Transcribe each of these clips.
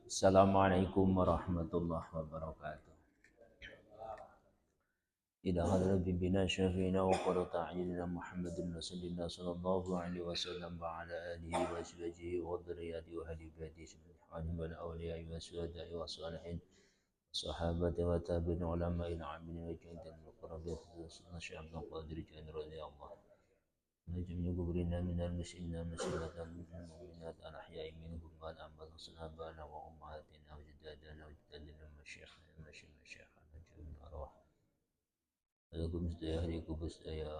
Assalamualaikum warahmatullahi wabarakatuh. إلى حضرة بنا شفينا وقرة أعيننا محمد رسول الله صلى الله عليه وسلم وعلى آله وأزواجه وذرياته وأهل بيته سبحانه والأولياء والشهداء والصالحين الصحابة والتابعين علماء العاملين وجهد المقربين سيدنا الشيخ عبد القادر جان رضي الله نجم قبرنا من المسلمين مسلمة من المؤمنات الأحياء منهم والأموات صحابنا وأمهاتنا وجدادنا وجدادنا مشايخنا مشايخنا جميع الأرواح لكم استياهي kubus ya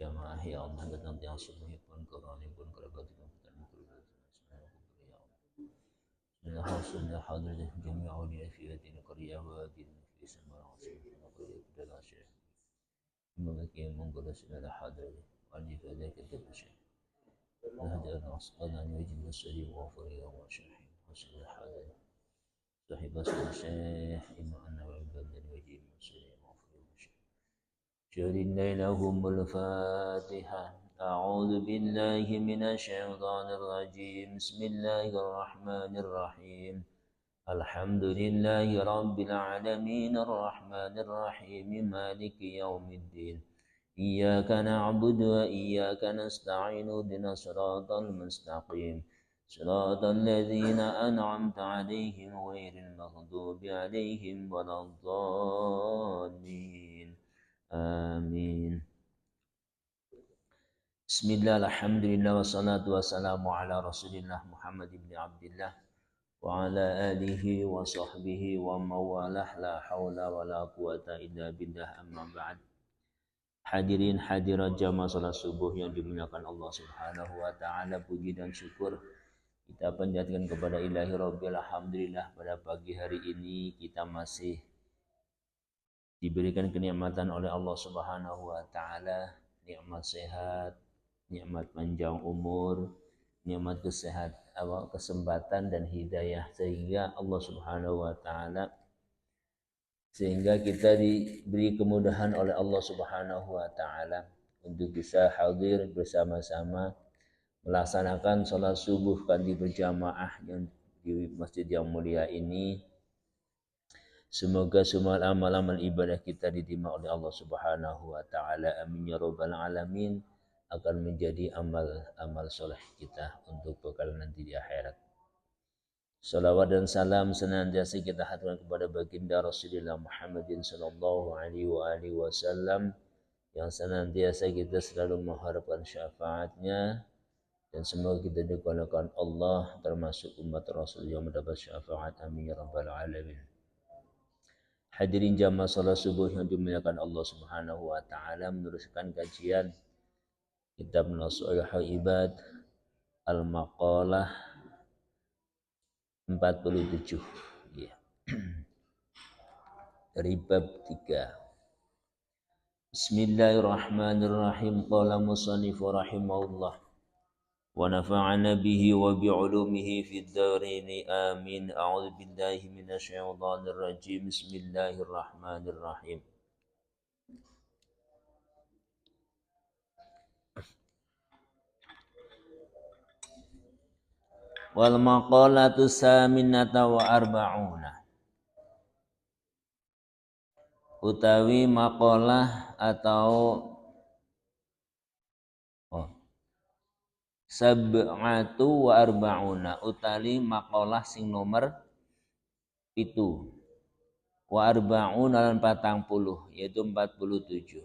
jamaah ya Allah datang yang sungguh pun korani pun kerabat pun من حسن حضرة جميع أولياء في هذه القرية وهذه في سماء عاصمة القرية بدل شيء ممكن منقل سنة حضرة وأني فذاك الدبشة نهدى الأصقال أن يجب السري وغفري وشرحي حسن حضرة صاحب الشيخ إما أن وعباد الوجيب السري وغفري وشرحي شهر ليلهم الفاتحة أعوذ بالله من الشيطان الرجيم بسم الله الرحمن الرحيم الحمد لله رب العالمين الرحمن الرحيم مالك يوم الدين إياك نعبد وإياك نستعين اهدنا الصراط المستقيم صراط الذين أنعمت عليهم غير المغضوب عليهم ولا الضالين آمين Bismillah, alhamdulillah, wassalatu wassalamu ala rasulillah Muhammad ibn Abdillah wa ala alihi wa sahbihi wa mawalah la hawla wa la quwata illa billah amma ba'd. Hadirin hadirat jamaah salat subuh yang dimuliakan Allah subhanahu wa ta'ala, puji dan syukur kita panjatkan kepada ilahi rabbil alhamdulillah. Pada pagi hari ini kita masih diberikan kenikmatan oleh Allah subhanahu wa ta'ala, nikmat sehat, nikmat panjang umur, nikmat kesempatan dan hidayah, sehingga Allah Subhanahu wa taala kita diberi kemudahan oleh Allah Subhanahu wa taala untuk bisa hadir bersama-sama melaksanakan salat subuh kanti berjamaah yang di masjid yang mulia ini. Semoga semua amal-amal ibadah kita diterima oleh Allah Subhanahu wa taala. Amin ya rabbal alamin. Akan menjadi amal soleh kita untuk bekal nanti di akhirat. Salawat dan salam senantiasa kita haturkan kepada baginda Rasulullah Muhammadin sallallahu alaihi wasallam yang senantiasa kita selalu mengharapkan syafaatnya, dan semoga kita dikalakan Allah termasuk umat Rasul yang mendapat syafaat. Amin ya rabbal alamin. Hadirin jamaah salat subuh yang dimuliakan Allah Subhanahu wa taala, meneruskan kajian Kitab Nashihul Ibad Al-Maqalah 47 ya. Dari bab 3. Bismillahirrahmanirrahim. Qala musannifu rahimahullah wa nafa'ana bihi wa bi'ulumihi fid dharain amin. A'udzu billahi minasyaitonir rajim. Bismillahirrahmanirrahim. Wal maqalatu saminata wa arba'una, utawi maqalah atau sab'atu wa arba'una, utawi maqalah sing nomor 7, wa arba'una lan 40, yaitu 47.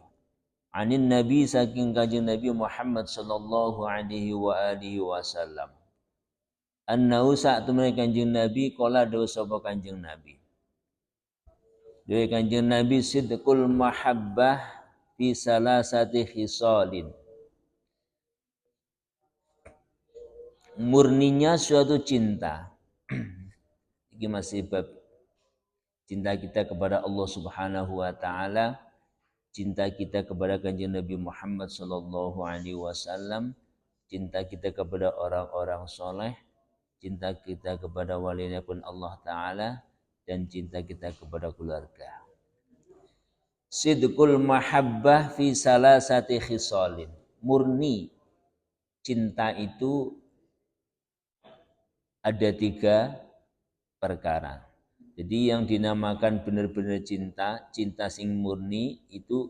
Anin Nabi, saking kanjeng Nabi Muhammad sallallahu alaihi wa alihi wasallam, annahu sa'at mereka kanjeng Nabi qala dawu sapa kanjeng Nabi. Dewe kanjeng Nabi, sidqul mahabbah fi salasati khisalin. Murninya suatu cinta. Ini masih bab cinta kita kepada Allah Subhanahu wa taala, cinta kita kepada kanjeng Nabi Muhammad sallallahu alaihi wasallam, cinta kita kepada orang-orang soleh, cinta kita kepada walinya pun Allah Ta'ala, dan cinta kita kepada keluarga. sidqul mahabbah fi salasati khisalin. Murni cinta itu ada 3 perkara. Jadi yang dinamakan benar-benar cinta, cinta sing murni itu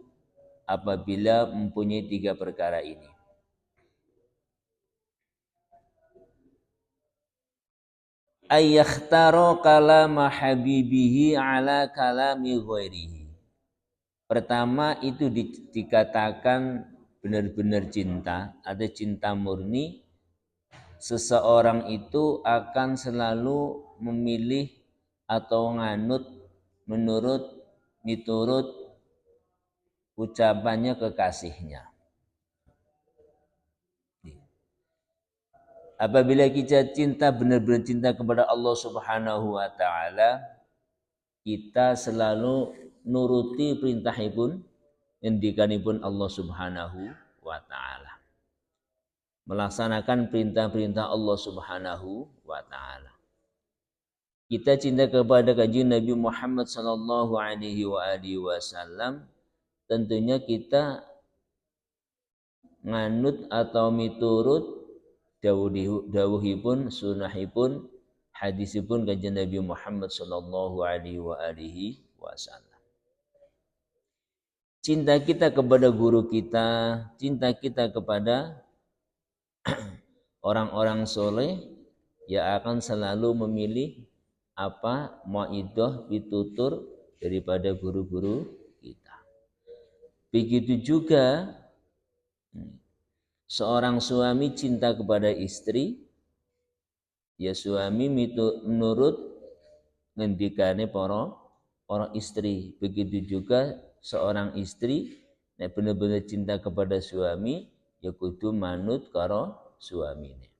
apabila mempunyai 3 perkara ini. Ayyakhtaro kalama habibihi ala kalami ghairihi. Pertama itu dikatakan benar-benar cinta, ada cinta murni. Seseorang itu akan selalu memilih atau nganut miturut ucapannya kekasihnya. Apabila kita cinta benar-benar cinta kepada Allah Subhanahu wa taala, kita selalu nuruti perintahipun, ngendikanipun Allah Subhanahu wa taala. Melaksanakan perintah-perintah Allah Subhanahu wa taala. Kita cinta kepada Kanjeng Nabi Muhammad sallallahu alaihi wasallam, tentunya kita nganut atau miturut dawuhipun, sunahipun, hadisipun Kanjeng Nabi Muhammad sallallahu alaihi wasallam. Cinta kita kepada guru kita, cinta kita kepada orang-orang soleh yang akan selalu memilih apa mauidhah pitutur daripada guru-guru kita. Begitu juga seorang suami cinta kepada istri, ya suami menurut ngendikane para istri. Begitu juga seorang istri nek benar-benar cinta kepada suami, ya kudu manut karo suamine.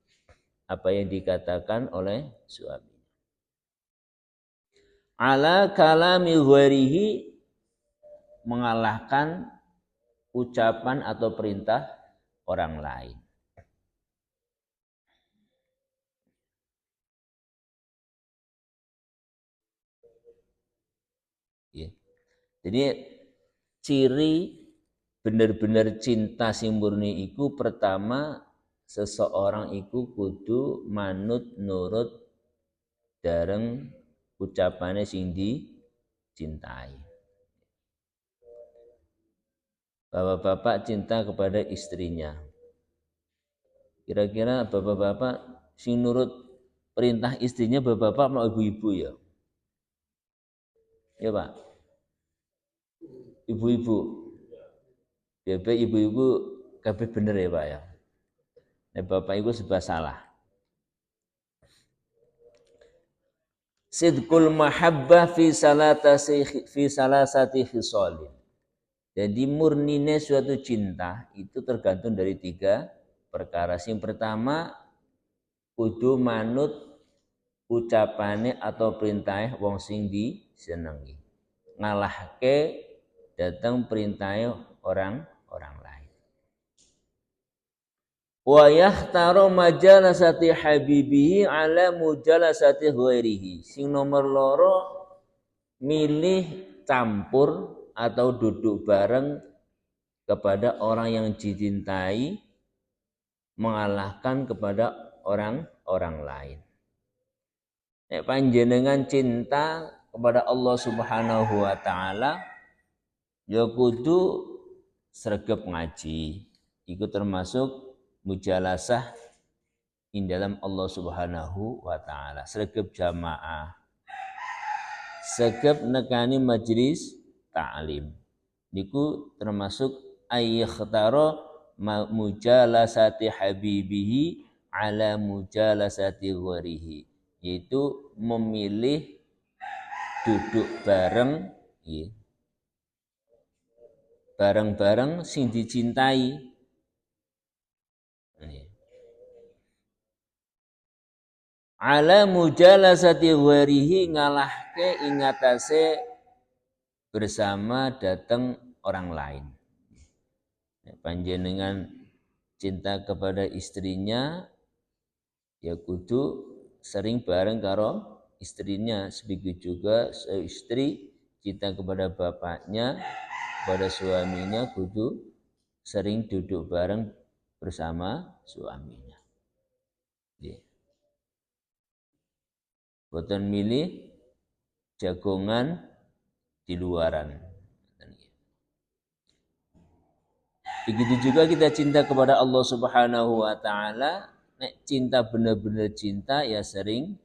Apa yang dikatakan oleh suami. Ala kalami ghairihi, mengalahkan ucapan atau perintah orang lain. Ya. Jadi ciri benar-benar cinta sing murni iku pertama seseorang iku kudu manut nurut dareng ucapane sing dicintai. Bapak-bapak cinta kepada istrinya. Kira-kira bapak-bapak sing nurut perintah istrinya bapak-bapak mau ibu-ibu ya? Ya Pak? Ibu-ibu. Biar ibu-ibu kabeh bener ya Pak ya? Nah, bapak ibu serba salah. Sidqul mahabbah fi salasati khisalin. Jadi murnine suatu cinta itu tergantung dari 3 perkara. Yang pertama kudu manut ucapane atau perintah wong sing disenengi. Ngalahke datang perintah orang lain. Wa yakhtaru majalasati habibihi ala mujalasati ghairihi. Sing nomor loro milih campur atau duduk bareng kepada orang yang dicintai, mengalahkan kepada orang lain. Nek panjenengan cinta kepada Allah Subhanahu wa taala, ya kudu sregep ngaji. Iku termasuk mujalasah in dalam Allah Subhanahu wa taala, sregep jamaah. Sregep nekani majelis ta'lim. Niku termasuk ayyakhtara mujalasati habibihi ala mujalasati ghairihi, yaitu memilih duduk bareng bareng-bareng sing dicintai. Ala mujalasati ghairihi, ngalahke ingatase bersama datang orang lain. Panjenengan cinta kepada istrinya, ya kudu sering bareng karo istrinya. Begitu juga istri cinta kepada bapaknya, kepada suaminya kudu sering duduk bareng bersama suaminya. Boten milih jagongan di luaran. Begitu juga kita cinta kepada Allah Subhanahu wa taala, nek cinta bener-bener cinta ya sering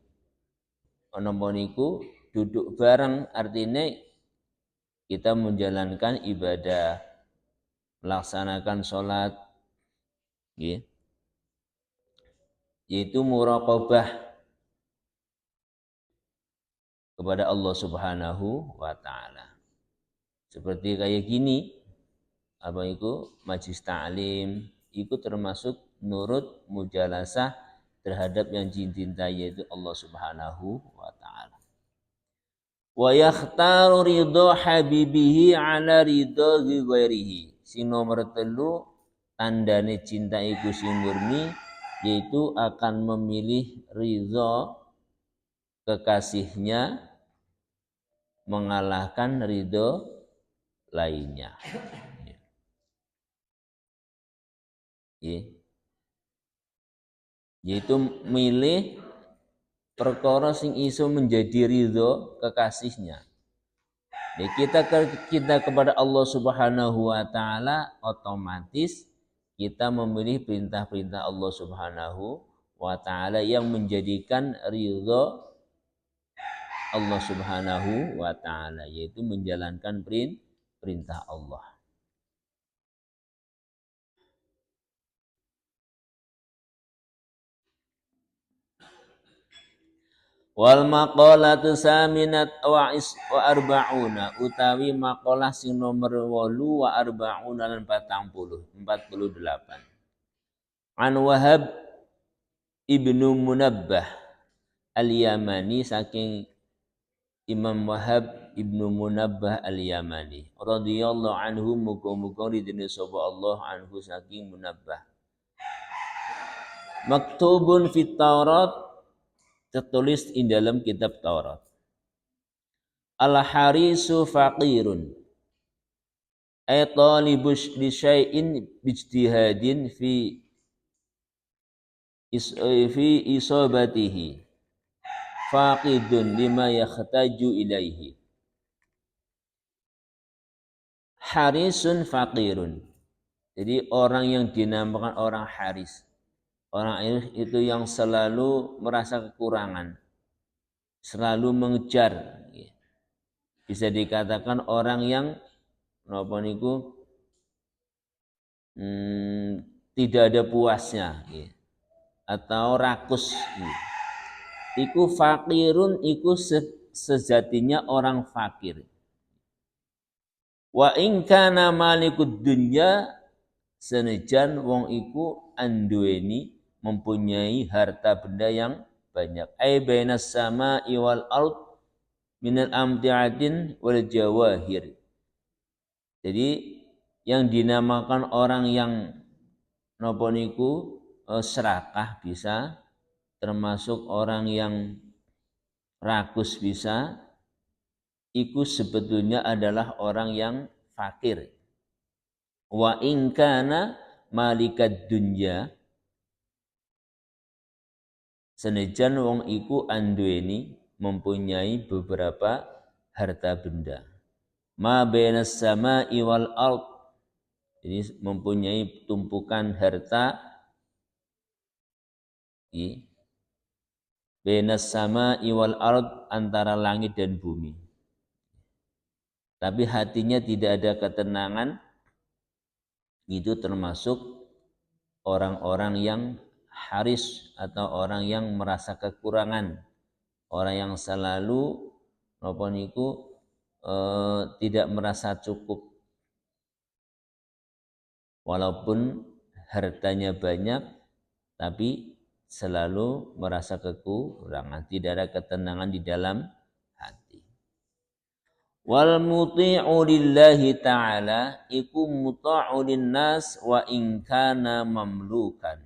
ana niku duduk bareng, artinya kita menjalankan ibadah, melaksanakan sholat, yaitu muraqabah kepada Allah Subhanahu wa taala. Seperti kayak gini, apa itu majlis ta'lim, itu termasuk nurut mujalasah terhadap yang dicintai yaitu Allah Subhanahu wa taala. Wa yakhtaru ridha habibihi ala ridha ghairihi. Sing nomor 3 tandane cinta iku sing murni yaitu akan memilih ridha kekasihnya mengalahkan ridha lainnya. Yaitu milih perkara sing iso menjadi ridho kekasihnya. Kita kepada Allah Subhanahu wa taala otomatis kita memilih perintah-perintah Allah Subhanahu wa taala yang menjadikan ridho Allah Subhanahu wa taala, yaitu menjalankan perintah Allah. Wal maqalatu saminat wa arba'una utawi maqalah sing nomor 8 wa arba'una lan 48. An Wahab ibnu Munabbah al-Yamani, saking Imam Wahab ibnu Munabbah al-Yamani radhiyallahu anhu, muga-muga ridhone sapa Allah anhu saking Munabbah. Maktubun fit Taurat, tertulis di dalam kitab Taurat. Al-harisu faqirun ay talibus li syai'in bijtihadin fi isabatihi faqidun lima yakhtaju ilaihi. Harisun faqirun. Jadi orang yang dinamakan orang haris, orang itu yang selalu merasa kekurangan, selalu mengejar. Bisa dikatakan orang yang tidak ada puasnya, atau rakus. Iku fakirun, iku sejatinya orang fakir. Wa in kana malikud dunya, senajan wong iku anduweni mempunyai harta benda yang banyak. Ai bainas sama'i wal ard minal amti'atin wal jawahir. Jadi yang dinamakan orang yang napa niku serakah bisa, termasuk orang yang rakus bisa, iku sebetulnya adalah orang yang fakir. Wa in kana malikad dunya, senajan wong iku anduweni mempunyai beberapa harta benda. Ma bainas sama'i wal ard, jadi mempunyai tumpukan harta bainas sama'i wal ard, antara langit dan bumi. Tapi hatinya tidak ada ketenangan, itu termasuk orang-orang yang haris atau orang yang merasa kekurangan, orang yang selalu tidak merasa cukup walaupun hartanya banyak, tapi selalu merasa kekurangan, tidak ada ketenangan di dalam hati. Wal muti'u lillahi ta'ala iku muta'u linnas wa in kana mamlukan.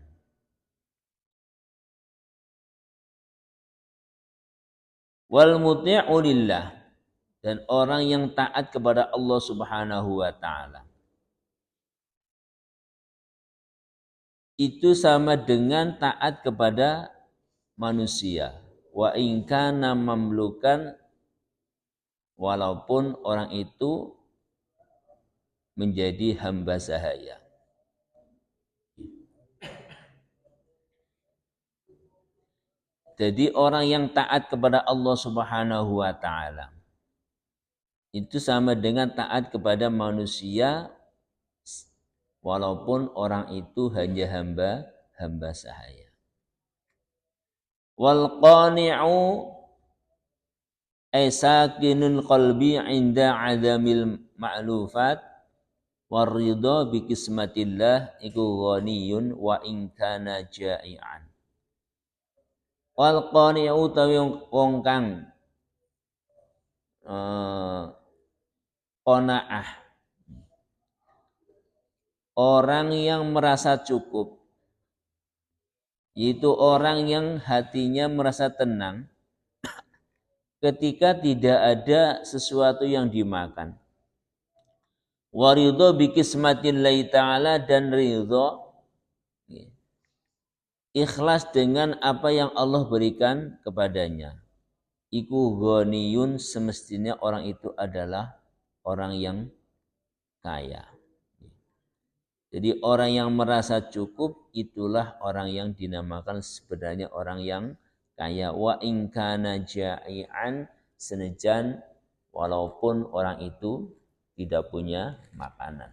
Wal muti'u lillah, dan orang yang taat kepada Allah Subhanahu wa taala itu sama dengan taat kepada manusia. Wa in kana mamlukan, walaupun orang itu menjadi hamba sahaya. Jadi orang yang taat kepada Allah Subhanahu wa taala itu sama dengan taat kepada manusia walaupun orang itu hanya hamba sahaya. Wal qani'u ay sakinul qalbi 'inda 'adamil ma'lufat waridha bi kismatillah iku ghaniyun wa in kana ja'ian. Wal qani'u tawi wong kang qanaah, orang yang merasa cukup, yaitu orang yang hatinya merasa tenang ketika tidak ada sesuatu yang dimakan. Waridho bikismatillahi ta'ala, dan ridho ikhlas dengan apa yang Allah berikan kepadanya. Iku ghaniyun, semestinya orang itu adalah orang yang kaya. Jadi orang yang merasa cukup itulah orang yang dinamakan sebenarnya orang yang kaya. Wa in kana ja'ian, senajan walaupun orang itu tidak punya makanan.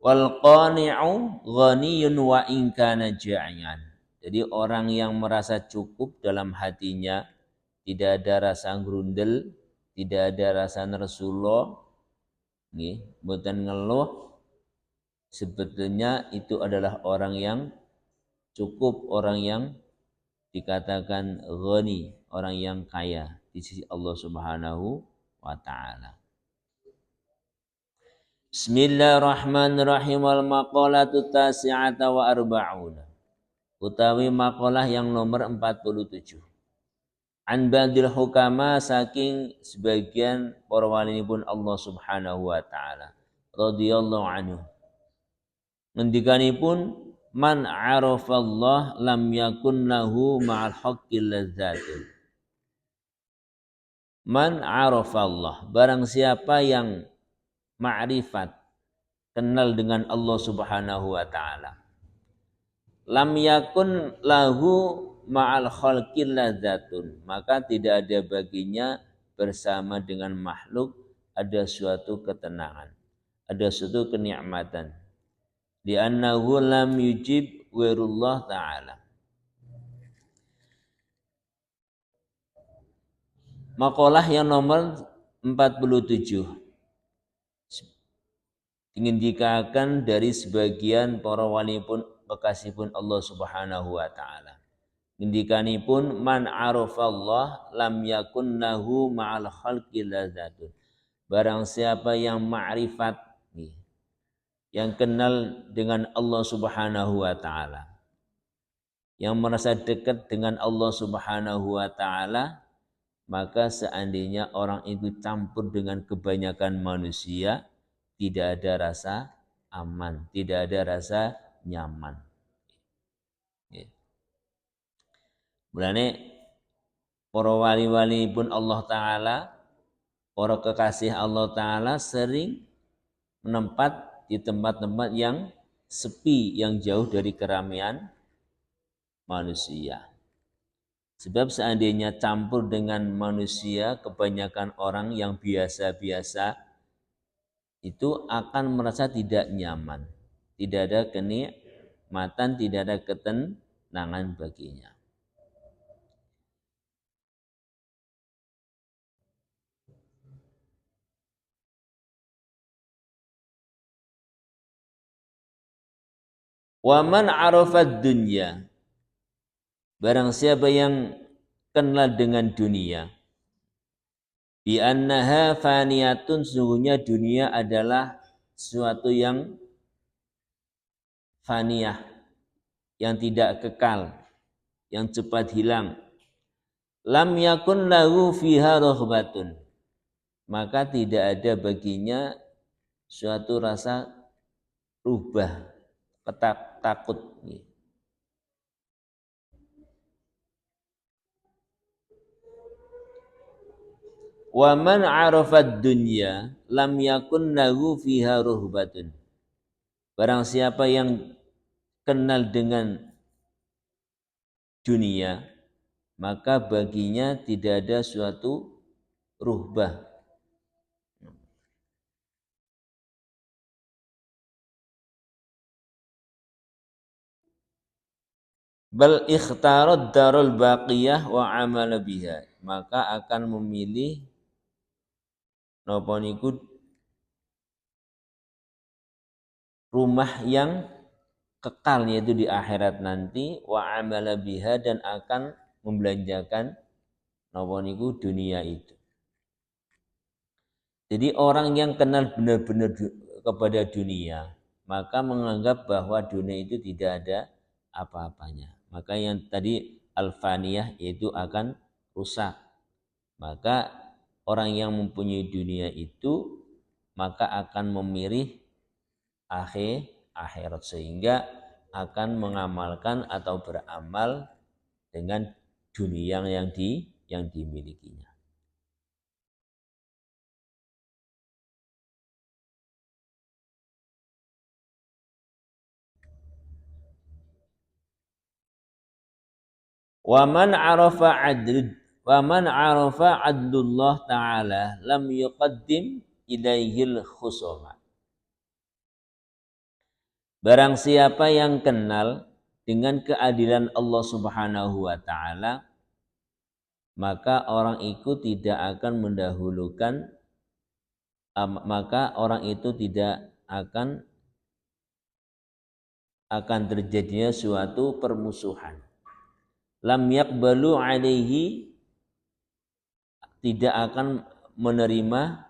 Wal qani'u ghaniyun wa in kana ja'ian. Jadi orang yang merasa cukup dalam hatinya, tidak ada rasa grundel, tidak ada rasa nersulo, nggih, mboten ngeluh, sebetulnya itu adalah orang yang cukup, orang yang dikatakan ghani, orang yang kaya di sisi Allah Subhanahu wa taala. Bismillahirrahmanirrahim. Wal maqalatu tasi'ata wa arba'una. Utawi maqalah yang nomor 47. An ba'dil hukama, saking sebagian para walinipun Allah Subhanahu wa taala radhiyallahu anhu. Ngendikanipun man 'arafallah lam yakun lahu ma'al haqqi lazzatin. Man 'arafallah, barang siapa yang ma'rifat, kenal dengan Allah Subhanahu wa taala, lam yakun lahu ma'al khalqi ladzatun, maka tidak ada baginya bersama dengan makhluk ada suatu ketenangan, ada suatu kenikmatan. Di annahu lam yujib ghairullah ta'ala. Maqalah yang nomor 47 ingin dikatakan dari sebagian para wali pun kekasih pun Allah Subhanahu wa taala. Ngendikanipun man arafallah lam yakun lahu ma'al khalqi ladzatun. Barang siapa yang ma'rifat, yang kenal dengan Allah Subhanahu wa taala, yang merasa dekat dengan Allah Subhanahu wa taala, maka seandainya orang itu campur dengan kebanyakan manusia, tidak ada rasa aman, tidak ada rasa nyaman. Mulane para wali-wali pun Allah Ta'ala, para kekasih Allah Ta'ala sering menempat di tempat-tempat yang sepi, yang jauh dari keramaian manusia. Sebab seandainya campur dengan manusia, kebanyakan orang yang biasa-biasa itu akan merasa tidak nyaman, tidak ada kenikmatan, tidak ada ketenangan baginya. Wa man arafad dunya, barang siapa yang kenal dengan dunia, bi annaha faniyatun, sesungguhnya dunia adalah sesuatu yang faniyah, yang tidak kekal, yang cepat hilang. Lam yakun lahu fiha raghbatun, maka tidak ada baginya suatu rasa rubah, takut. Wa man arafad dunya lam yakun lahu fiha ruhbatun. Barang siapa yang kenal dengan dunia, maka baginya tidak ada suatu ruhbah. Bal ikhtarad darul baqiyah wa amala biha, maka akan memilih napa niku rumah yang kekal, yaitu di akhirat nanti, wa amala biha, dan akan membelanjakan napa niku dunia itu. Jadi orang yang kenal benar-benar kepada dunia, maka menganggap bahwa dunia itu tidak ada apa-apanya. Maka yang tadi al-faniyah yaitu akan rusak. Maka orang yang mempunyai dunia itu maka akan memilih akhirat, sehingga akan mengamalkan atau beramal dengan dunia yang dimilikinya. Wa man arafa adlullah ta'ala lam yuqaddim ilaihil khusuma. Barang siapa yang kenal dengan keadilan Allah Subhanahu wa taala, maka orang itu tidak akan mendahulukan akan terjadinya suatu permusuhan. Lam yaqbalu alaihi, tidak akan menerima.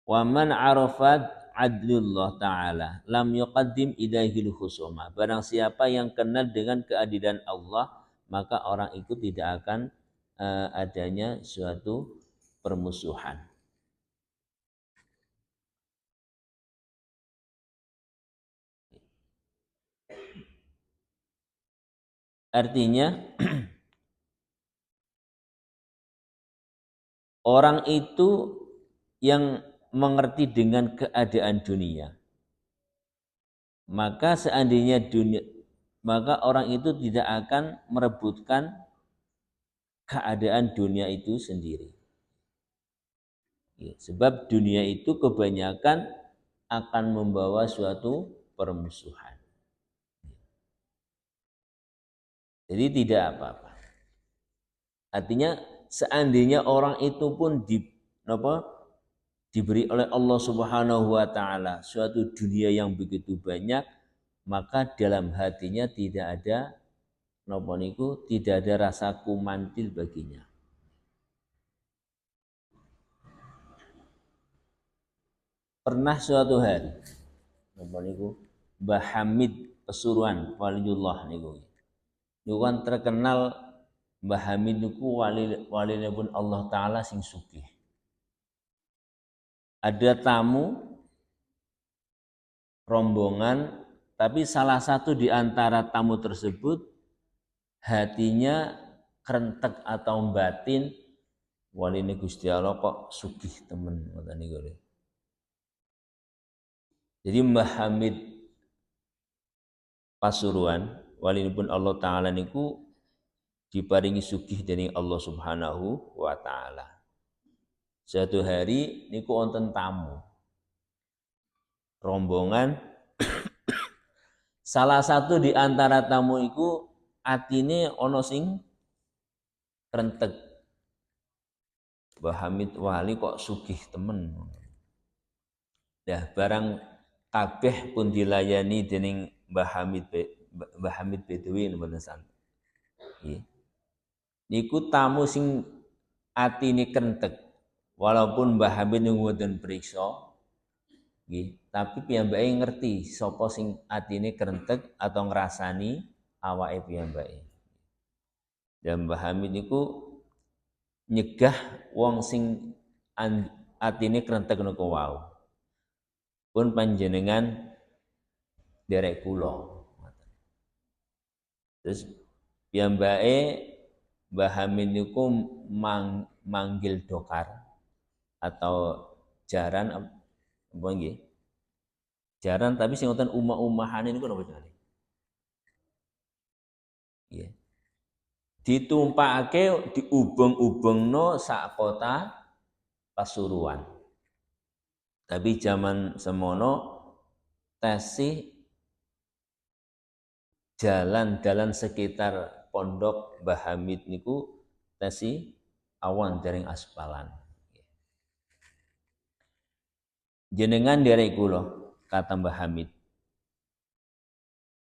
Wa man arafat adlullah ta'ala lam yuqaddim ilaihil khusuma. Barang siapa yang kenal dengan keadilan Allah, maka orang itu tidak akan adanya suatu permusuhan. Artinya orang itu yang mengerti dengan keadaan dunia, maka orang itu tidak akan merebutkan keadaan dunia itu sendiri. Sebab dunia itu kebanyakan akan membawa suatu permusuhan. Jadi tidak apa-apa. Artinya seandainya orang itu pun diberi oleh Allah Subhanahu wa taala suatu dunia yang begitu banyak, maka dalam hatinya tidak ada tidak ada rasa kumantil baginya. Pernah suatu hari Mbah Hamid Pesuruan waliullah niku. Niku kan terkenal Mbah Hamid niku waline pun Allah taala sing sugih. Ada tamu rombongan, tapi salah satu di antara tamu tersebut hatinya kerentek atau batin, waline Gusti Allah kok sugih temen ngoten niku. Jadi Mbah Hamid Pasuruan walinipun Allah taala niku diparingi sugih dening Allah Subhanahu wa taala. Suatu hari niku wonten tamu rombongan, salah satu di antara tamu iku atine ana sing rentek. Mbah Hamid wali kok sugih temen. Dah barang kabeh pun dilayani dening Mbah Hamid Bedowi mboten santen. Nggih. Niku tamu sing atine kentek. Walaupun Mbah Hamid mboten priksa, nggih, tapi piyambake ngerti sapa sing atine kentek atau ngrasani awake piyambake. Dan Mbah Hamid niku nyegah wong sing atine krentek niku wau. Pun panjenengan derek kula. Terus piyambake Mbah Hamid niku manggil dokar atau jaran apa nggih? Jaran tapi sing ngoten umah-umahan niku napa jenenge? Nggih. Ditumpakake diubeng-ubengno sak kota Pasuruan. Tapi zaman semono tasih jalan-jalan sekitar pondok Mbah Hamid niku tasih awan dereng aspalan. Jenengan derek kula kata Mbah Hamid.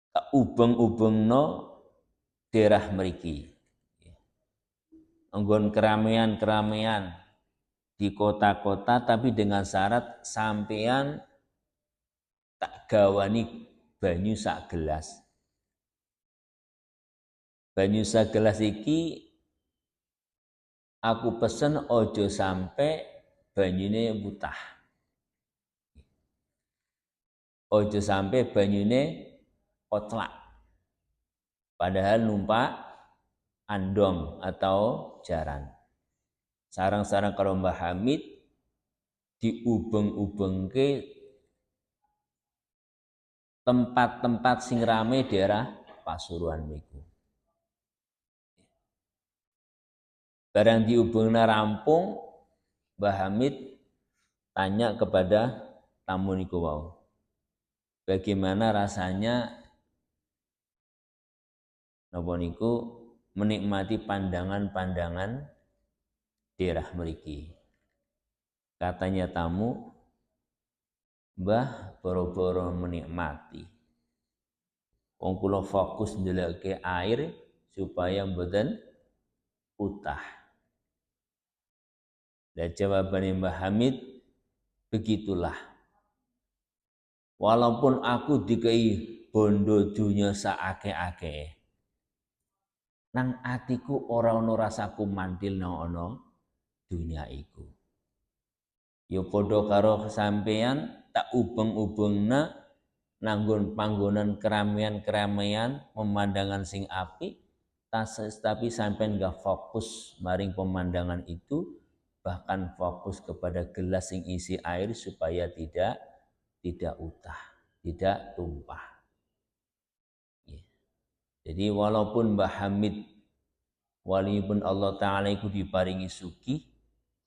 Tak ubeng-ubengno daerah mriki. Anggon keramaian-keramaian di kota-kota tapi dengan syarat sampean tak gawani banyu sak gelas. Banyu sak gelas iki aku pesen ojo sampai banyune mutah. Ojo sampai banyune kotlak. Padahal numpak andong atau jaran. Sarang-sarang kalau Mbah Hamid diubeng-ubengke tempat-tempat sing rame daerah Pasuruan niku. Barang diubengna rampung, Mbah Hamid tanya kepada tamu niku wau. Bagaimana rasanya napa niku menikmati pandangan-pandangan daerah mriki. Katanya tamu, Mbah boro-boro menikmati. Wong kula fokus ndelokke air supaya mboten utah. Dan jawaban Mbah Hamid, begitulah. Walaupun aku dikei bondo dunya saake-ake, nang atiku ora ono rasaku mantil nang ono dunya iku. Ya padha karo sampeyan tak ubeng-ubengna nanggon panggonan keramaian-keramaian, pemandangan sing apik, tapi sampeyan enggak fokus maring pemandangan itu, bahkan fokus kepada gelas yang isi air supaya tidak utah, tidak tumpah. Jadi walaupun Mbah Hamid walaupun Allah Ta'ala itu diparingi sugih,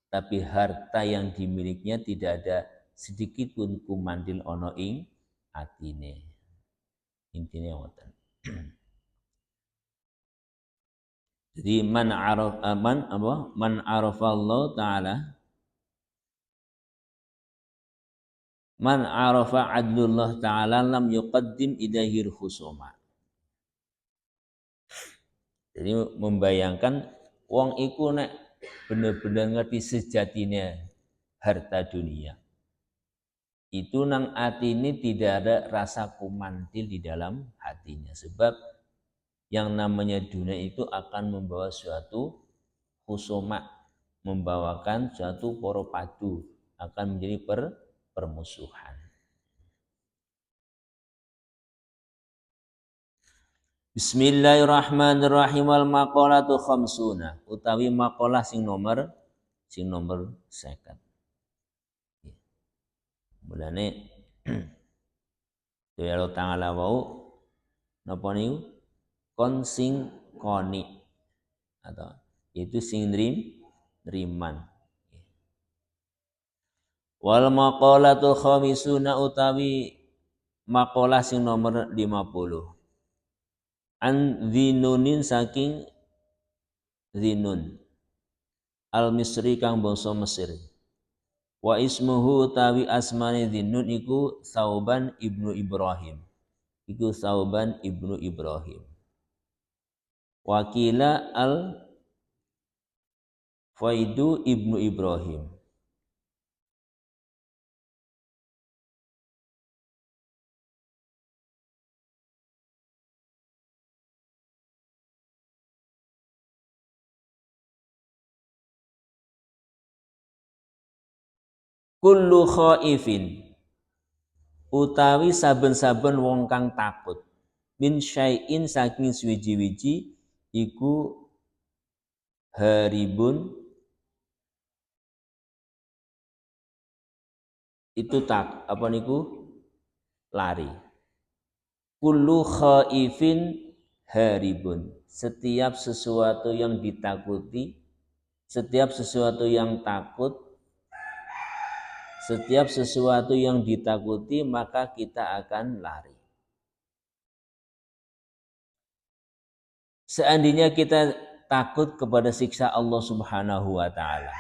tapi harta yang dimilikinya tidak ada sedikit pun kumandil ono ing atine. Intine ngoten. Jadi man arafa Allah Ta'ala, man arafa adlullah Ta'ala lam yuqaddim ilaihi khusuma. Jadi membayangkan wong iku nek bener-bener ngerti sejatinya harta dunia. Itu nang atine tidak ada rasa kumantil di dalam hatinya. Sebab yang namanya dunia itu akan membawa suatu khusuma, membawakan suatu poropadu, akan menjadi permusuhan. Bismillahirrahmanirrahim. Al maqalatu khamsuna, utawi maqalah sing nomor 50. Mulane ya Allah Ta'ala wau napa niku kon sing koni atau itu sing nriman. Wal maqalatu khamisuna, utawi maqalah sing nomor 50. An Dhinunin, saking Dhinun al Misri kang bangsa Mesir. Wa ismuhu tawi asmane Dhinnun iku Sauban ibnu Ibrahim. Iku Sauban ibnu Ibrahim. Wakila Faidu ibnu Ibrahim. Kullu khaifin utawi saben-saben wong kang takut min syai'in saking suwiji-wiji iku haribun itu tak apa niku lari. Kullu khaifin haribun, setiap sesuatu yang ditakuti, setiap sesuatu yang takut, setiap sesuatu yang ditakuti maka kita akan lari. Seandainya kita takut kepada siksa Allah Subhanahu wa taala,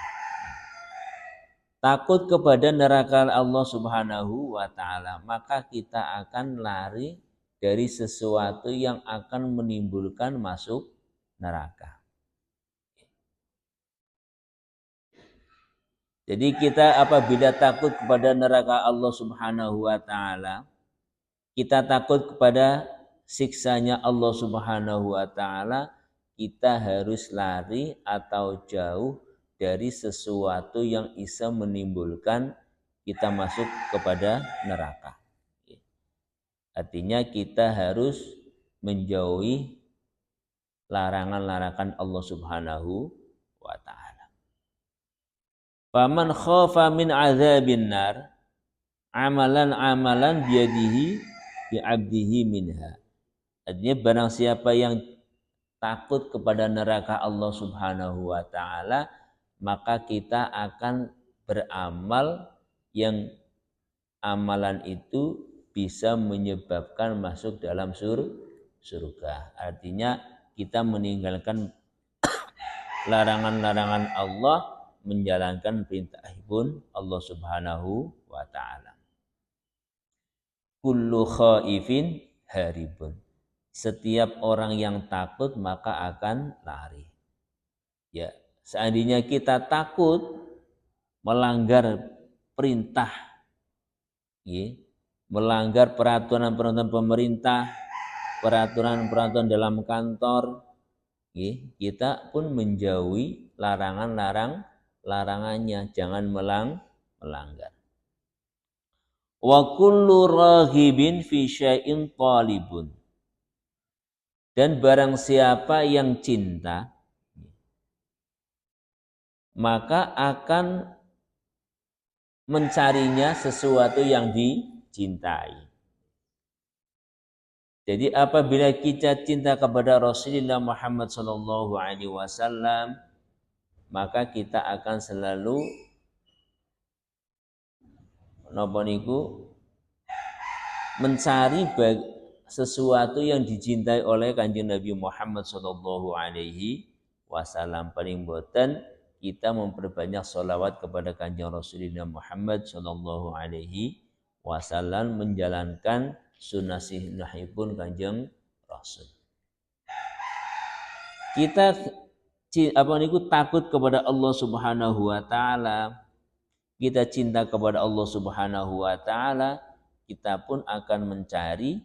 takut kepada neraka Allah Subhanahu wa taala, maka kita akan lari dari sesuatu yang akan menimbulkan masuk neraka. Jadi kita apabila takut kepada neraka Allah Subhanahu wa taala, kita takut kepada siksanya Allah Subhanahu wa taala, kita harus lari atau jauh dari sesuatu yang bisa menimbulkan kita masuk kepada neraka. Artinya kita harus menjauhi larangan-larangan Allah Subhanahu wa taala. Faman khafa min adzabin nar amalan biyadihi bi abdihi minha. Artinya barang siapa yang takut kepada neraka Allah Subhanahu wa taala, maka kita akan beramal yang amalan itu bisa menyebabkan masuk dalam surga. Artinya kita meninggalkan larangan-larangan Allah, menjalankan perintah pun Allah Subhanahu wa taala. Kullu khaifin haribun. Setiap orang yang takut maka akan lari. Ya, seandainya kita takut melanggar perintah, ya, melanggar peraturan-peraturan pemerintah, peraturan-peraturan dalam kantor, ya, kita pun menjauhi larangannya, jangan melanggar. Wa kullu raghibin fi syai'in talibun. Dan barang siapa yang cinta, maka akan mencarinya sesuatu yang dicintai. Jadi apabila kita cinta kepada Rasulullah Muhammad SAW, maka kita akan selalu mencari sesuatu yang dicintai oleh Kanjeng Nabi Muhammad SAW. Paling boten kita memperbanyak sholawat kepada Kanjeng Rasulullah Muhammad SAW, menjalankan sunnah-sunnahipun Kanjeng Rasul. Kita takut kepada Allah Subhanahu wa taala, kita cinta kepada Allah Subhanahu wa taala, kita pun akan mencari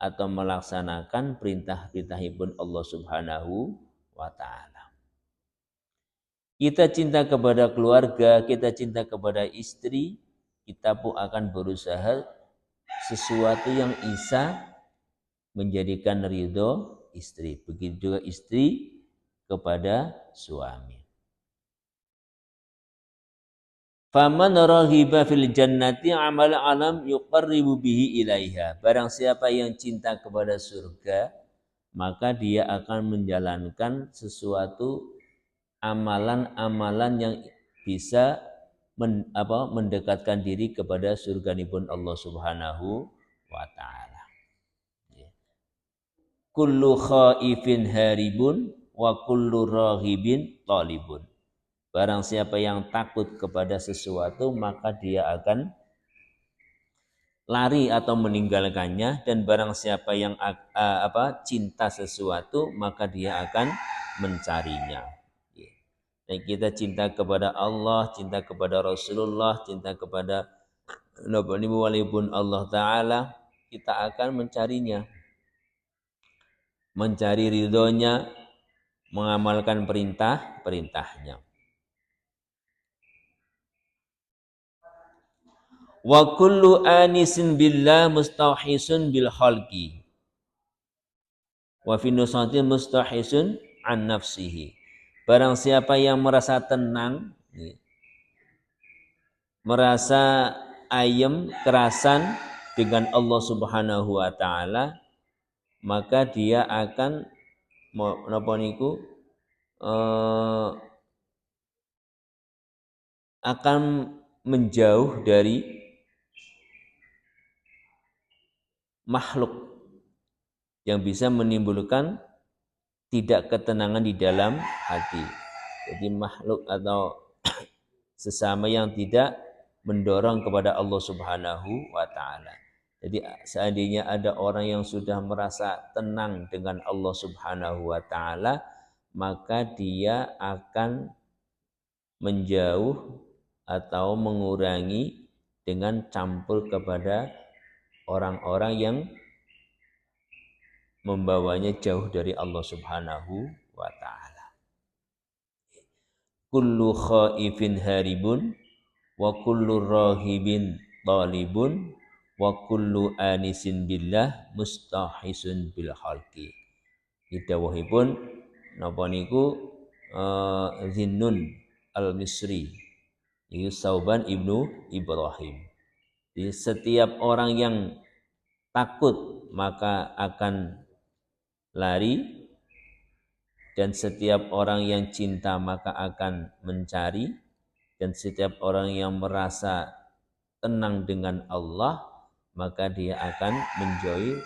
atau melaksanakan perintah-perintahipun Allah Subhanahu wa taala. Kita cinta kepada keluarga, kita cinta kepada istri, kita pun akan berusaha sesuatu yang bisa menjadikan ridho istri. Begitu juga istri kepada suami. Faman rahiba fil jannati amal alam yuqarribu bihi ilaiha. Barang siapa yang cinta kepada surga, maka dia akan menjalankan sesuatu amalan-amalan yang bisa mendekatkan diri kepada surganipun Allah Subhanahu wa taala. Kullu khaifin haribun wa kullu raghibin talibun. Barang siapa yang takut kepada sesuatu maka dia akan lari atau meninggalkannya, dan barang siapa yang cinta sesuatu maka dia akan mencarinya. Dan kita cinta kepada Allah, cinta kepada Rasulullah, cinta kepada Nabi walaupun Allah Ta'ala, kita akan mencarinya, mencari ridhonya, mengamalkan perintahnya. Wa kullu anisin billah mustauhisun bil khalqi wa fi nusatin mustahisun an nafsihi. Barang siapa yang merasa tenang, merasa ayem, kerasan dengan Allah Subhanahu wa taala, maka dia akan akan menjauh dari makhluk yang bisa menimbulkan tidak ketenangan di dalam hati. Jadi makhluk atau sesama yang tidak mendorong kepada Allah Subhanahu wa taala. Jadi seandainya ada orang yang sudah merasa tenang dengan Allah Subhanahu wa taala, maka dia akan menjauh atau mengurangi dengan campur kepada orang-orang yang membawanya jauh dari Allah Subhanahu wa taala. Kullu khaifin haribun wa kullu rahibin talibun wa kullu anisin billah mustahisun bil khalqi. Dawuhipun napa niku Zinnun al-Misri, itu Sauban ibnu Ibrahim. Jadi setiap orang yang takut maka akan lari, dan setiap orang yang cinta maka akan mencari, dan setiap orang yang merasa tenang dengan Allah maka dia akan menjauhi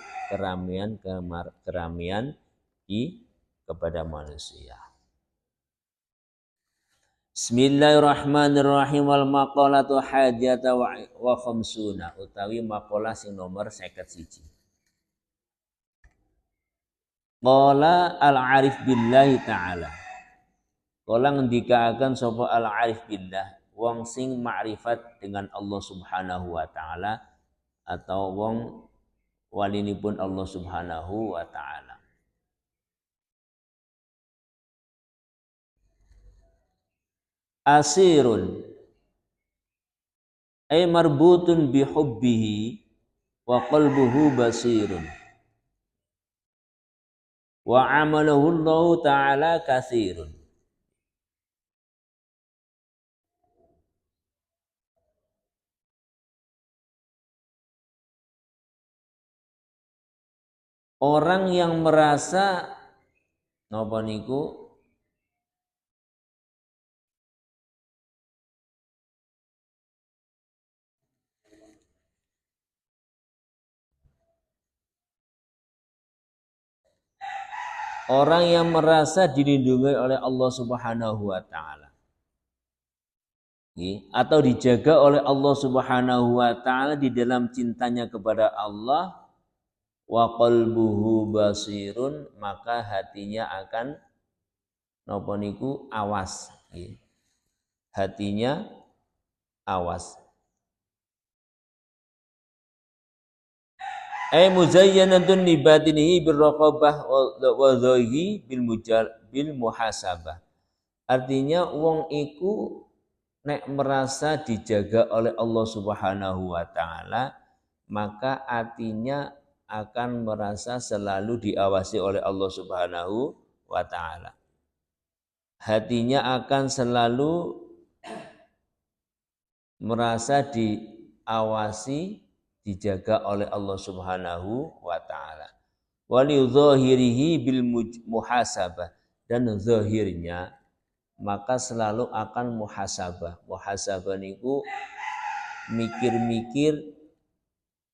keramaian kepada manusia. Bismillahirrahmanirrahim. Wal maqalatu hadiyata wa khamsuna, utawi maqalah sing nomor 51. Qala al-arif billahi ta'ala. Kala ngendikaaken sapa al-arif billah, wong sing makrifat dengan Allah Subhanahu wa taala atau wong walinipun Allah Subhanahu wa taala. Asirun ay marbutun bihubbihi wa qalbuhu basirun wa amalahu Allah ta'ala katsirun. Orang yang merasa napa niku orang yang merasa dilindungi oleh Allah Subhanahu wa taala, atau dijaga oleh Allah Subhanahu wa taala di dalam cintanya kepada Allah, wa qalbuhu basirun, maka hatinya akan napa niku awas, hatinya awas. Ay muzayyanatun li batinihi bil raqabah wa dhaihi bil muhasabah. Artinya wong iku nek merasa dijaga oleh Allah Subhanahu wa taala, maka hatinya akan merasa selalu diawasi oleh Allah Subhanahu wa taala. Hatinya akan selalu merasa diawasi, dijaga oleh Allah Subhanahu wa taala. Wa li dzahirihi bil muhasabah, dan zahirnya maka selalu akan muhasabah. Muhasabah niku mikir-mikir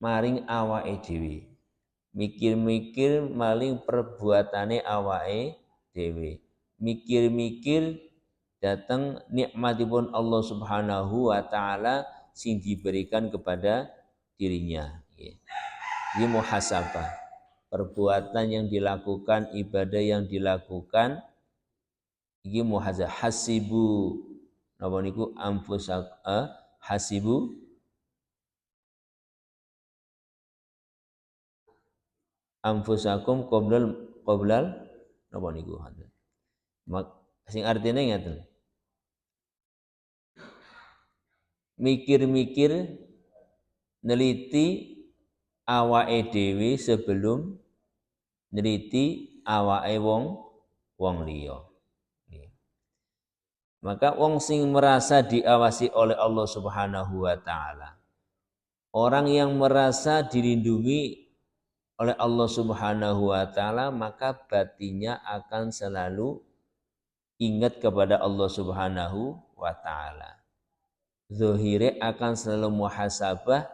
maring awake dhewe. Mikir-mikir maring perbuatane awake dhewe. Mikir-mikir datang nikmatipun Allah Subhanahu wa taala sing diberikan kepada dirinya. Ini muhasabah. Perbuatan yang dilakukan, ibadah yang dilakukan iki muhasabah. Hasibu napa niku hasibu anfusakum qoblal napa niku. Sing artinya ngaten. Mikir-mikir neliti awake dhewe sebelum neliti awake wong liya. Maka wong sing merasa diawasi oleh Allah Subhanahu wa taala, orang yang merasa dilindungi oleh Allah Subhanahu wa taala, maka batinnya akan selalu ingat kepada Allah Subhanahu wa taala. Zahire akan selalu muhasabah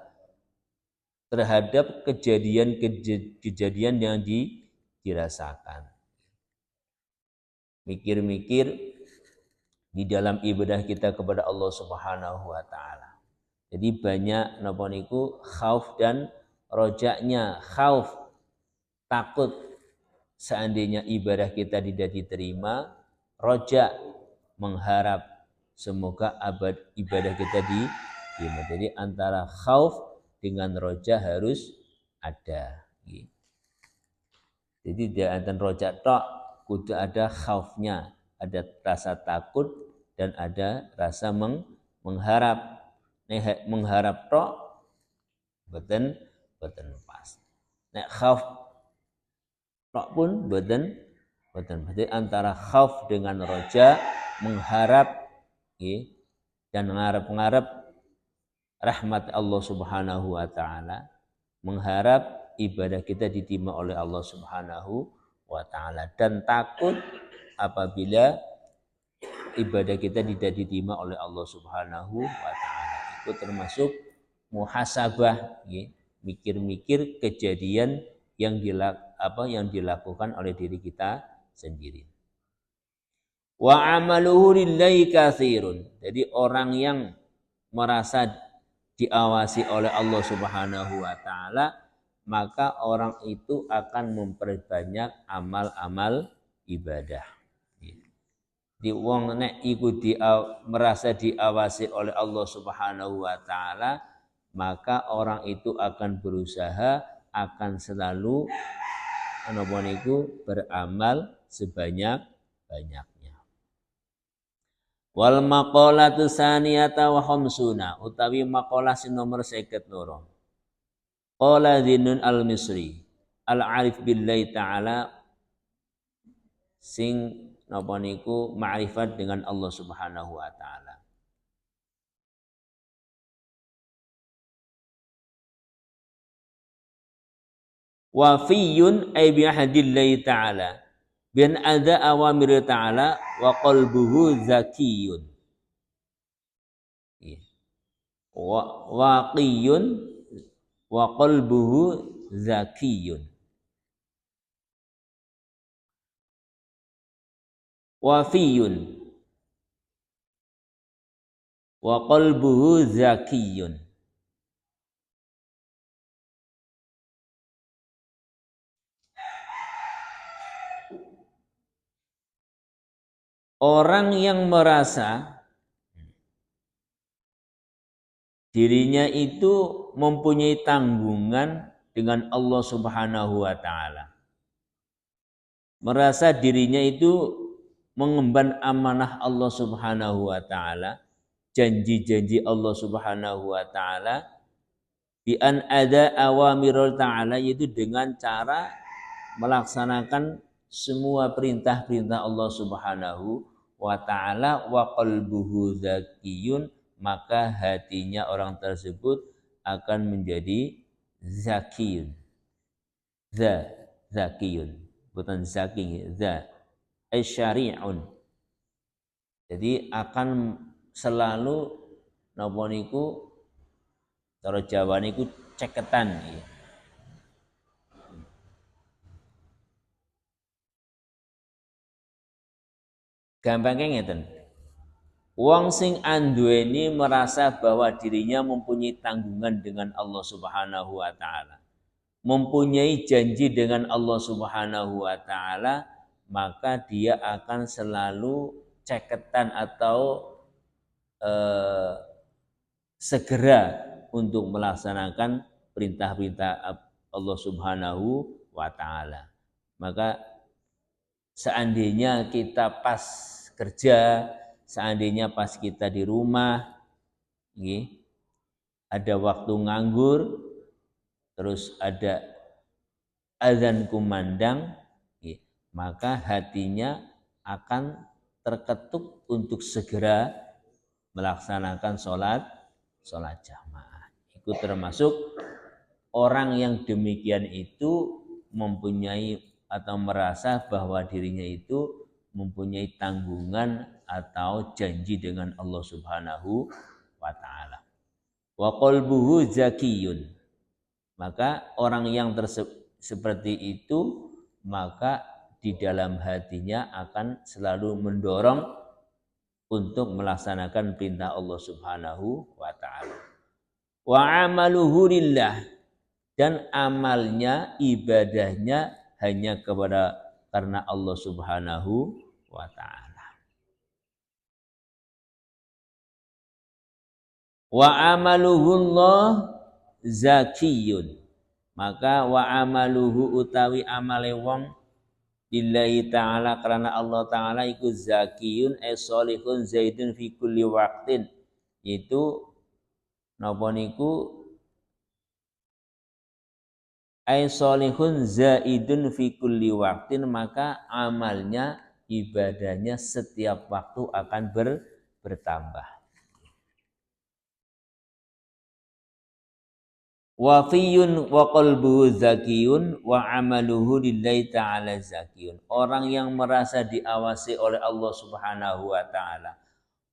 terhadap kejadian-kejadian yang dirasakan. Mikir-mikir di dalam ibadah kita kepada Allah Subhanahu wa taala. Jadi banyak napa niku khauf dan rojaknya. Khauf takut seandainya ibadah kita tidak diterima, roja mengharap semoga ibadah kita diterima. Jadi antara khauf dengan roja harus ada. Jadi tidak ada roja tok, kudu ada khaufnya, ada rasa takut dan ada rasa mengharap. Nek mengharap tok boten pas. Nek khauf tok pun boten. Jadi antara khauf dengan roja, mengharap dan ngarep-ngarep rahmat Allah Subhanahu wa taala, mengharap ibadah kita diterima oleh Allah Subhanahu wa taala dan takut apabila ibadah kita tidak diterima oleh Allah Subhanahu wa taala. Itu termasuk muhasabah, mikir-mikir kejadian yang dilakukan oleh diri kita sendiri. Wa amaluhu lillahi katsirun. Jadi orang yang merasa diawasi oleh Allah Subhanahu wa taala, maka orang itu akan memperbanyak amal-amal ibadah. Di wong nek iku merasa diawasi oleh Allah Subhanahu wa taala, maka orang itu akan berusaha, akan selalu beramal sebanyak-banyaknya. Wal maqalatu saniyata wa khamsuna, utawi maqalah sing nomor 52. Qala Dzinnun al-Misri, al-arif billahi ta'ala, sing napa niku ma'rifat dengan Allah Subhanahu wa taala. Wafiyun ay bi ahdillahi ta'ala, bin ada awamir ta'ala wa qalbuhu zakiyun. Waqiyun wa qalbuhu zakiyun. Wafiyun wa qalbuhu zakiyun. Orang yang merasa dirinya itu mempunyai tanggungan dengan Allah Subhanahu wa taala. Merasa dirinya itu mengemban amanah Allah Subhanahu wa taala, janji-janji Allah Subhanahu wa taala, bi an ada awamirul taala, yaitu dengan cara melaksanakan semua perintah-perintah Allah Subhanahu wa taala, wa qalbuhu zakiyun, maka hatinya orang tersebut akan menjadi zakiyun. Zakiyun, bukan zaki, syari'un. Jadi akan selalu napa niku cara Jawa niku ceketan. Gampangnya ngeten. Wong sing anduweni merasa bahwa dirinya mempunyai tanggungan dengan Allah Subhanahu wa taala, mempunyai janji dengan Allah Subhanahu wa taala, maka dia akan selalu ceketan atau eh, segera untuk melaksanakan perintah-perintah Allah Subhanahu wa taala. Maka seandainya kita pas kerja, seandainya pas kita di rumah, ada waktu nganggur, terus ada azan kumandang, maka hatinya akan terketuk untuk segera melaksanakan sholat jamaah. Itu termasuk orang yang demikian itu mempunyai atau merasa bahwa dirinya itu mempunyai tanggungan atau janji dengan Allah Subhanahu wa taala. Wa qalbuhu zakiyun. Maka orang yang seperti itu, maka di dalam hatinya akan selalu mendorong untuk melaksanakan perintah Allah Subhanahu wa taala. Wa amaluhu lillah, dan amalnya, ibadahnya hanya karena Allah Subhanahu wa taala. Wa amaluhu Allah zakiyun. Maka wa amaluhu utawi amale wong lillahi ta'ala karena Allah ta'ala iku zakiyun solihun zaidun fi kulli waqtin, itu napa niku solihun zaidun fi kulli waqtin, maka amalnya, ibadahnya setiap waktu akan bertambah. Wafiyun wa qalbuhu zakiyun wa amaluhu lillahi ta'ala zakiyun. Orang yang merasa diawasi oleh Allah Subhanahu wa taala,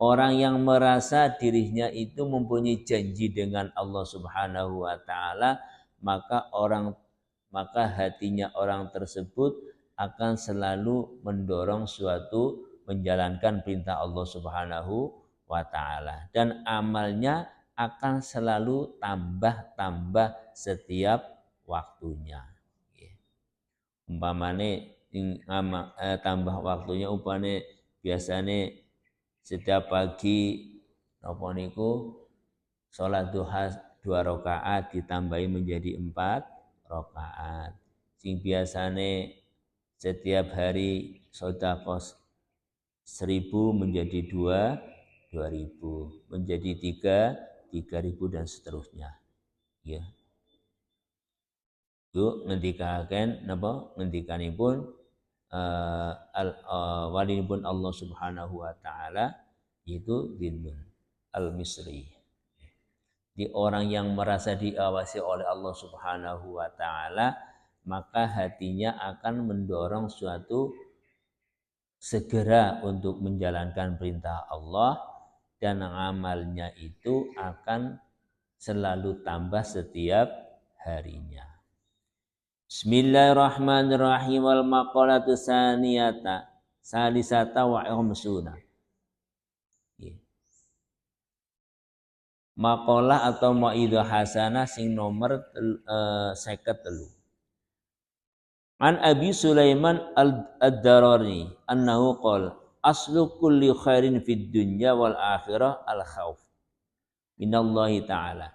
orang yang merasa dirinya itu mempunyai janji dengan Allah Subhanahu wa taala, maka hatinya orang tersebut akan selalu mendorong suatu menjalankan perintah Allah Subhanahu wa taala, dan amalnya akan selalu tambah setiap waktunya. Umpamane tambah waktunya, umpamane biasane setiap pagi napa niku salat duha 2 rakaat ditambahi menjadi 4 rakaat. Sing biasane setiap hari sedekah 1000 menjadi 2000, menjadi 3000 dan seterusnya. Ya. Yuk ngendikaken napa? Ngendikanipun walinipun Allah Subhanahu wa taala itu Dhinnun al-Misri. Di orang yang merasa diawasi oleh Allah Subhanahu wa taala, maka hatinya akan mendorong suatu segera untuk menjalankan perintah Allah, dan amalnya itu akan selalu tambah setiap harinya. Bismillahirrahmanirrahim. Wal maqalatu saniyata salisata wa khamsuna. Maqalah atau mauidhah hasanah sing nomor 53. An Abi Sulaiman ad-Darari annahu qala aslu kulli khairin fid dunya wal akhirah al khauf minallahi ta'ala.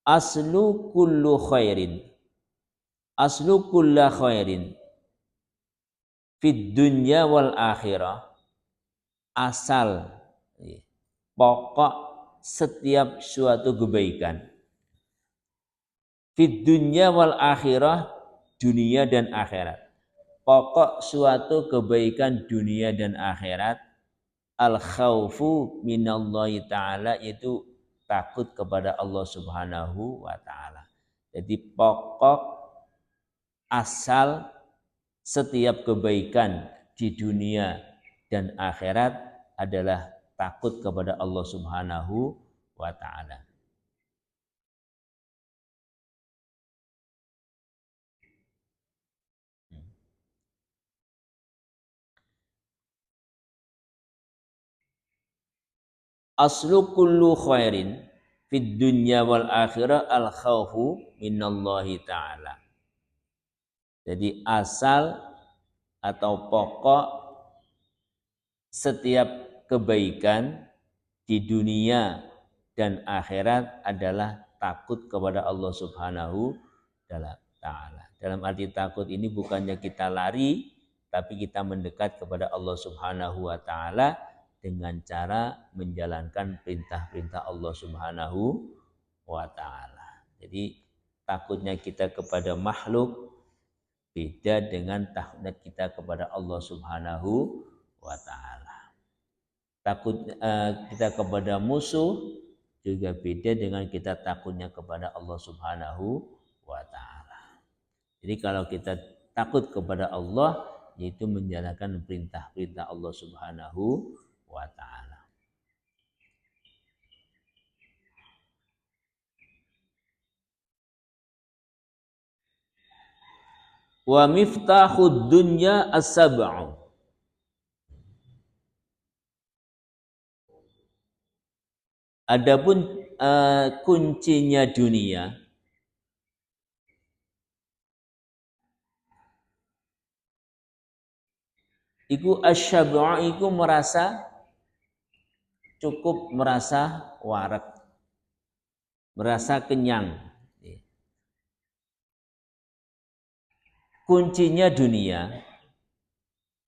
Aslu kullu khairin, aslu kulla khairin fid dunya wal akhirah, asal pokok setiap suatu kebaikan fid dunya wal akhirah, dunia dan akhirat. Pokok suatu kebaikan dunia dan akhirat, al khaufu minallahi ta'ala, itu takut kepada Allah Subhanahu wa ta'ala. Jadi pokok asal setiap kebaikan di dunia dan akhirat adalah takut kepada Allah Subhanahu wa ta'ala. aslu kullu khairin fid dunya wal akhirah al khaufu minallahi ta'ala. Jadi asal atau pokok setiap kebaikan di dunia dan akhirat adalah takut kepada Allah Subhanahu ta'ala. Dalam arti takut ini bukannya kita lari, tapi kita mendekat kepada Allah Subhanahu wa ta'ala dengan cara menjalankan perintah-perintah Allah Subhanahu wa ta'ala. Jadi takutnya kita kepada makhluk beda dengan takutnya kita kepada Allah Subhanahu wa ta'ala. Takut kita kepada musuh juga beda dengan kita takutnya kepada Allah Subhanahu wa ta'ala. Jadi kalau kita takut kepada Allah, yaitu menjalankan perintah-perintah Allah Subhanahu wa ta'ala. Wa miftahud dunya as-sab'u. Adapun kuncinya dunia iku asy-syab'u iku merasa cukup, merasa warak, merasa kenyang. Kuncinya dunia,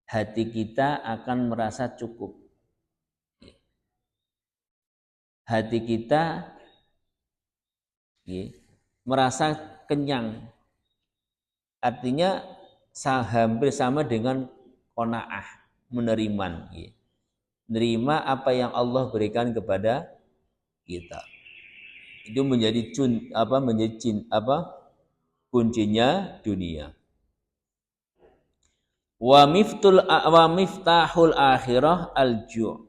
hati kita akan merasa cukup. Hati kita merasa kenyang. Artinya hampir sama dengan qanaah, menerima. Menerima apa yang Allah berikan kepada kita. Itu menjadi kuncinya dunia. Wa miftahul akhirah al-ju'.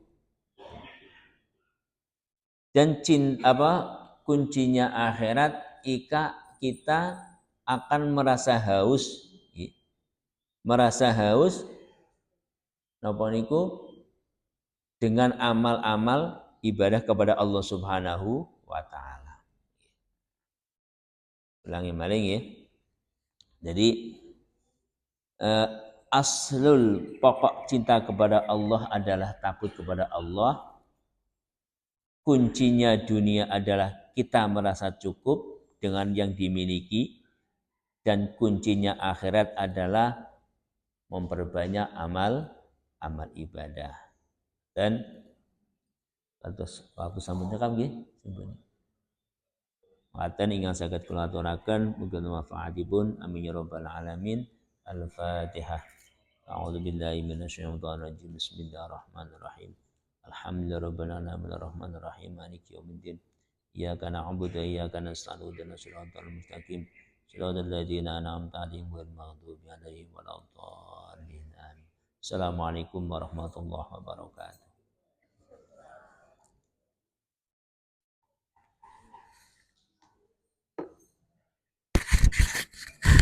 Dan kuncinya akhirat kita akan merasa haus. Merasa haus napa niku dengan amal-amal ibadah kepada Allah Subhanahu wa ta'ala. Ulangi maling ya. Jadi aslul pokok cinta kepada Allah adalah takut kepada Allah. Kuncinya dunia adalah kita merasa cukup dengan yang dimiliki, dan kuncinya akhirat adalah memperbanyak amal ibadah. Dan waktu sampun cekap nggih sampun. Waten ingkang saged kula aturaken mugi manfaatipun, amin ya rabbal alamin. Al-Fatihah. A'udzu billahi minasyaitonir rajim. Bismillahirrahmanirrahim. Alhamdulillahi rabbil alamin arrahmanir rahim maliki yaumiddin. Iyyaka na'budu wa iyyaka nasta'in ihdinas siratal mustaqim. Siratal ladzina an'amta 'alaihim ghairil maghdubi 'alaihim waladdallin. Assalamualaikum warahmatullahi wabarakatuh.